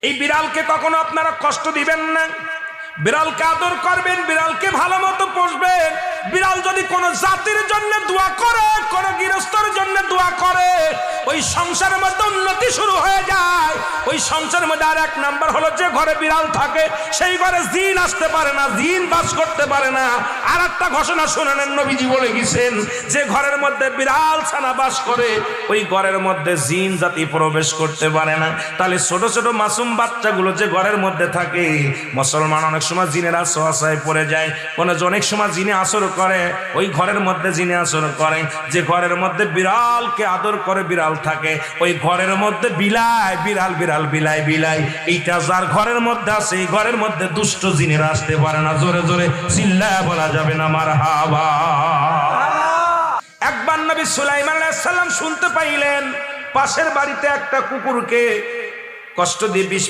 এই বিড়ালকে কখনো আপনারা কষ্ট দিবেন না, বিড়ালকে আদর করবেন, বিড়ালকে ভালো মতো পুষবেন। বিড়াল যদি কোনো জাতির জন্য দোয়া করে, কোনো গৃহস্থর জন্য দোয়া করে, ওই সংসারের মধ্যে উন্নতি শুরু হয়ে যায়। ওই সংসারের মধ্যে আর এক নাম্বার হলো, যে ঘরে বিড়াল থাকে সেই ঘরে জিন আসতে পারে না, জিন বাস করতে পারে না। আর একটা ঘোষণা শুনেন, নবীজি বলে গেছেন, যে ঘরের মধ্যে বিড়াল ছানা বাস করে ওই ঘরের মধ্যে জিন জাতি প্রবেশ করতে পারে না। তাহলে ছোট ছোট মাসুম বাচ্চাগুলো যে ঘরের মধ্যে থাকে, মুসলমান অনেক সময় জিনের আশ্রয় পড়ে যায়, অনেক সময় জিনে আসর করে, ওই ঘরের মধ্যে জিনে আসর করে। যে ঘরের মধ্যে বিড়ালকে আদর করে বিড়াল থাকে, ওই ঘরের মধ্যে বিলাই বিড়াল বিড়াল বিলাই বিলাই, এইটা যার ঘরের মধ্যে আছে, এই ঘরের মধ্যে দুষ্ট জিনেরা আসতে পারে না। জোরে জোরে চিল্লায় বলা যাবে না মারহাবা। একবার নবী সুলাইমান আলাইহিস সালাম শুনতে পাইলেন, পাশের বাড়িতে একটা কুকুরকে কষ্ট দিয়ে বিষ